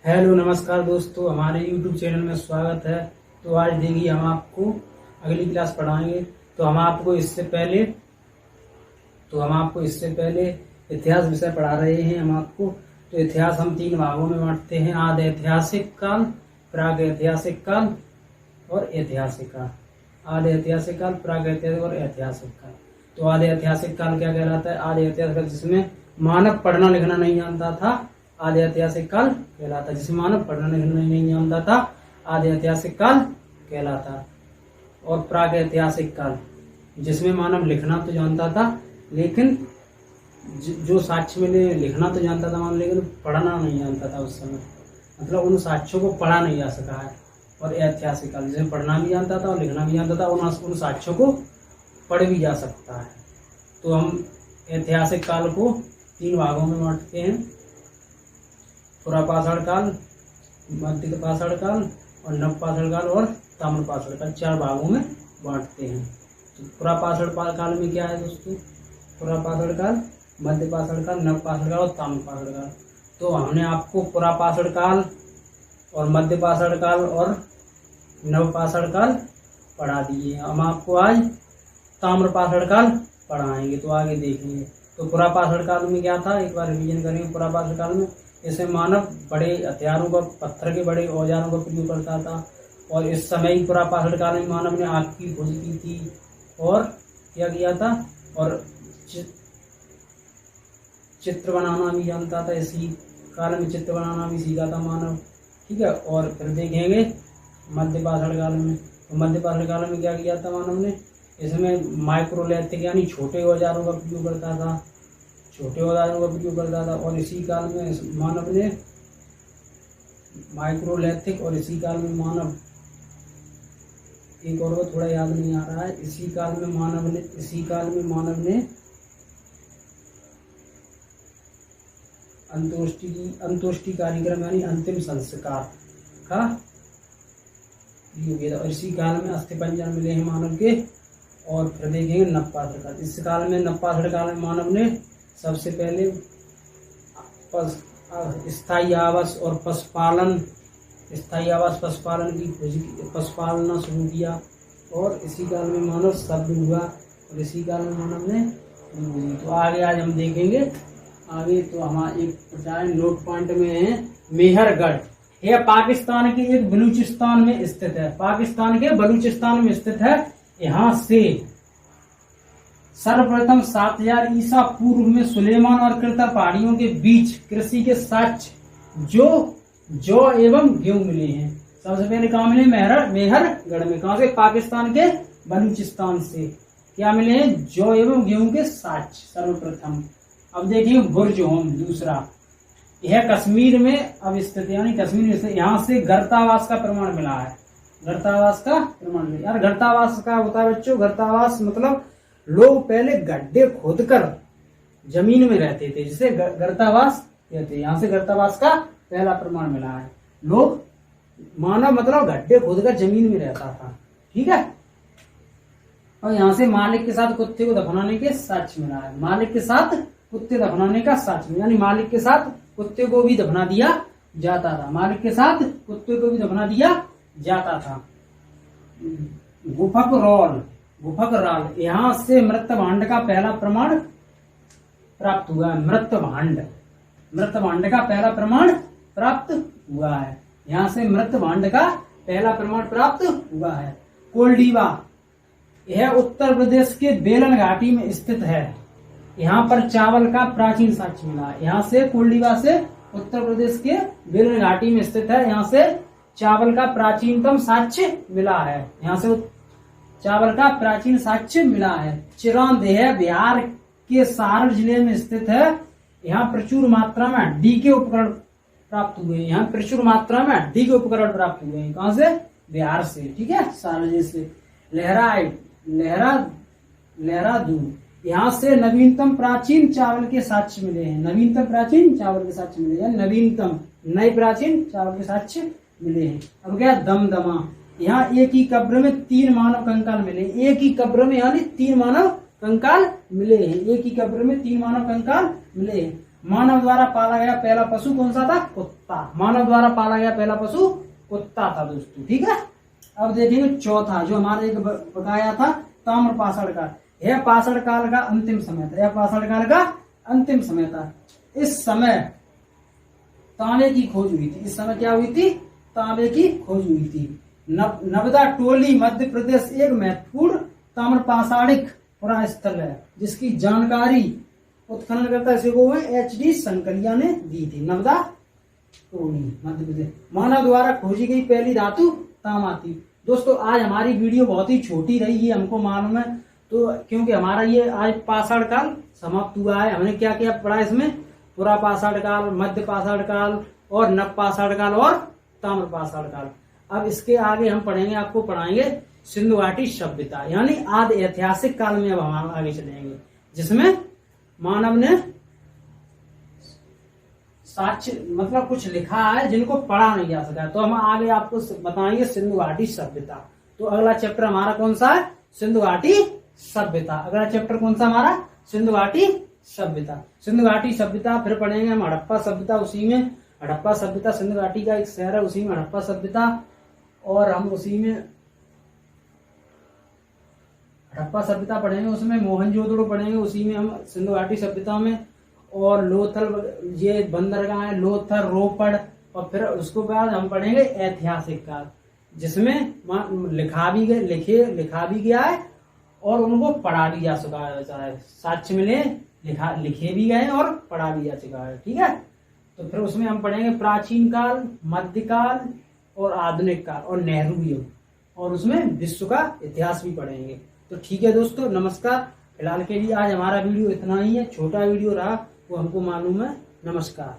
Hello नमस्कार दोस्तों, हमारे YouTube चैनल में स्वागत है। तो आज देखिए हम आपको अगली क्लास पढ़ाएंगे। तो हम आपको इससे पहले इतिहास विषय पढ़ा रहे हैं। हम आपको तो इतिहास हम 3 भागों में बांटते हैं: आदि ऐतिहासिक काल, प्राग ऐतिहासिक काल और ऐतिहासिक काल। आदि ऐतिहासिक काल, प्राग ऐतिहासिक और ऐतिहासिक काल। तो आदि ऐतिहासिक काल क्या कहलाता है? आदि ऐतिहासिक काल जिसमें मानव पढ़ना लिखना नहीं जानता था, आदि ऐतिहासिक काल कहलाता। जिसमें मानव पढ़ना लिखना नहीं जानता था, आदि ऐतिहासिक काल कहलाता। और प्राग ऐतिहासिक काल जिसमें मानव लिखना तो जानता था, लेकिन जो साक्ष्य में लिखना तो जानता था मानव, लेकिन पढ़ना नहीं जानता था उस समय। मतलब उन साक्ष्यों को पढ़ा नहीं जा सका है। और ऐतिहासिक काल जिसमें पढ़ना भी जानता था और लिखना भी जानता था, उन साक्ष्यों को पढ़ भी जा सकता है। तो हम ऐतिहासिक काल को 3 भागों में बांटते हैं: पुरापाषाण काल, मध्य पाषाण काल और नवपाषाण काल और ताम्रपाषाण काल। 4 भागों में बांटते हैं। तो पुरापाषाण काल में क्या है दोस्तों? पुरापाषाण काल, मध्य पाषाण काल, नवपाषाण काल और ताम्रपाषाण काल। तो हमने आपको पुरापाषाण काल और मध्य पाषाण काल और नवपाषाण काल पढ़ा दिए। हम आपको आज ताम्रपाषाण काल पढ़ाएंगे, तो आगे देखेंगे। तो पुरापाषाण काल में क्या था, एक बार रिवीजन करेंगे। पुरापाषाण काल में इसमें मानव बड़े हथियारों का, पत्थर के बड़े औजारों का प्रयोग करता था। और इस समय ही पुरापाषाण काल में मानव ने आग की खोज की थी और क्या किया था, और चित्र बनाना भी जानता था। इसी काल में चित्र बनाना भी सीखा था मानव, ठीक है। और फिर देखेंगे मध्य पाषाण काल में। तो मध्य पाषाण काल में क्या किया था मानव ने? इसमें माइक्रोलैथिक यानी छोटे औजारों का प्रयोग करता था, और इसी काल में मानव ने माइक्रोलैथिक, और इसी काल में मानव एक और थोड़ा याद नहीं आ रहा है। इसी काल में मानव ने अंतोष्टि कार्यक्रम यानी अंतिम संस्कार का किया था। और इसी काल में अस्थिपंजर मिले हैं मानव के। और फिर देखेंगे नवपाषाण काल। इस काल में, नवपाषाण काल में मानव ने सबसे पहले स्थायी आवास और पशुपालन की खोज की, पशुपालना शुरू किया। और इसी काल में मानव सभ्य हुआ, और इसी काल में मानव ने। तो आगे आज हम देखेंगे। आगे तो हमारे एक नोट पॉइंट में है मेहरगढ़। यह पाकिस्तान के एक बलूचिस्तान में स्थित है। पाकिस्तान के बलूचिस्तान में स्थित है। यहाँ से सर्वप्रथम 7000 ईसा पूर्व में सुलेमान और कृता पहाड़ियों के बीच कृषि के साक्ष्य जौ एवं गेहूं मिले हैं। सबसे पहले कहाँ मिले? मेहरगढ़ में। कहाँ से? पाकिस्तान के बलूचिस्तान से क्या मिले हैं? जौ एवं गेहूं के साक्ष्य सर्वप्रथम। अब देखिए बुर्जहोम दूसरा। यह कश्मीर में अब स्थित, यानी कश्मीर में स्थित। यहाँ से गर्तावास का प्रमाण मिला है। गर्तावास का प्रमाण मिला। यार गर्तावास का होता है बच्चों, गर्तावास मतलब लोग पहले गड्ढे खोदकर जमीन में रहते थे, जिसे गर्तावास कहते हैं। यहाँ से गर्तावास का पहला प्रमाण मिला है। लोग, मानव मतलब गड्ढे खोदकर जमीन में रहता था, ठीक है। और यहाँ से मालिक के साथ कुत्ते को दफनाने के साक्ष्य मिला है। मालिक के साथ कुत्ते दफनाने का साक्ष्य, यानी मालिक के साथ कुत्ते को भी दफना दिया जाता था। मालिक के साथ कुत्ते को भी दफना दिया जाता था। गुफक राल, यहाँ से मृत भांड का पहला प्रमाण प्राप्त हुआ है। मृत भांड का पहला प्रमाण प्राप्त हुआ है। यहाँ से मृत भांड का पहला प्रमाण प्राप्त हुआ है। कोल्डीवा, यह उत्तर प्रदेश के बेलन घाटी में स्थित है। यहाँ पर चावल का प्राचीन साक्ष्य मिला है। यहाँ से कोल्डीवा से उत्तर प्रदेश के बेलन घाटी में स्थित है। यहाँ से चावल का प्राचीनतम साक्ष्य मिला है। यहाँ से चावल का प्राचीन साक्ष्य मिला है। चिरांदेह बिहार के सारण जिले में स्थित है। यहाँ प्रचुर मात्रा में हड्डी के उपकरण प्राप्त हुए हैं। कहाँ से? बिहार से, ठीक है, सारण जिले से। लहरादून, यहाँ से नवीनतम प्राचीन चावल के साक्ष्य मिले हैं। नए प्राचीन चावल के साक्ष्य मिले हैं। अब क्या? दमदमा, यहाँ एक ही कब्र में 3 मानव कंकाल मिले। एक ही कब्र में यानी 3 मानव कंकाल मिले हैं। मानव द्वारा पाला गया पहला पशु कौन सा था? कुत्ता। मानव द्वारा पाला गया पहला पशु कुत्ता था दोस्तों, ठीक है। अब देखेंगे चौथा जो हमारे एक बकाया था, ताम्र पाषाण काल। यह पाषाण काल का अंतिम समय था, यह पाषाण काल का अंतिम समय था। इस समय तांबे की खोज हुई थी। इस समय क्या हुई थी? तांबे की खोज हुई थी। नर्मदा टोली मध्य प्रदेश एक महत्वपूर्ण ताम्र पाषाणिक पुरास्थल है, जिसकी जानकारी उत्खननकर्ता HD शंकरिया ने दी थी। नर्मदा टोली मध्य प्रदेश। मानव द्वारा खोजी गई पहली धातु तांबा थी। दोस्तों आज हमारी वीडियो बहुत ही छोटी रही है, हमको मालूम है, तो क्योंकि हमारा ये आज पाषाण काल समाप्त हुआ है। हमने क्या क्या पढ़ा इसमें? पुरा पाषाण काल, मध्य पाषाण काल और नव पाषाण काल और ताम्र पाषाण काल। अब इसके आगे हम पढ़ेंगे, आपको पढ़ाएंगे सिंधु घाटी सभ्यता, यानी आदि ऐतिहासिक काल में अब हम आगे चलेंगे, जिसमें मानव ने साक्ष्य मतलब कुछ लिखा है जिनको पढ़ा नहीं जा सका। तो हम आगे आपको बताएंगे सिंधु घाटी सभ्यता। तो अगला चैप्टर हमारा कौन सा है? सिंधु घाटी सभ्यता। अगला चैप्टर कौन सा हमारा? सिंधु घाटी सभ्यता। सिंधु घाटी सभ्यता फिर पढ़ेंगे हम हड़प्पा सभ्यता, उसी में हड़प्पा सभ्यता सिंधु घाटी का एक शहर है, उसी में हड़प्पा सभ्यता, और हम उसी में हड़प्पा सभ्यता पढ़ेंगे, उसमें मोहनजोदड़ो पढ़ेंगे, उसी में हम सिंधु घाटी सभ्यता में, और लोथल ये बंदरगाह है, लोथल, रोपड़, और फिर उसके बाद हम पढ़ेंगे ऐतिहासिक काल, जिसमें लिखा भी गया है और उनको पढ़ा भी जा चुका है। साक्ष्य मिले, लिखे भी गए और पढ़ा भी जा चुका है, ठीक है। तो फिर उसमें हम पढ़ेंगे प्राचीन काल, मध्यकाल और आधुनिक काल और नेहरू युग, और उसमें विश्व का इतिहास भी पढ़ेंगे। तो ठीक है दोस्तों, नमस्कार। फिलहाल के लिए आज हमारा वीडियो इतना ही है, छोटा वीडियो रहा वो हमको मालूम है। नमस्कार।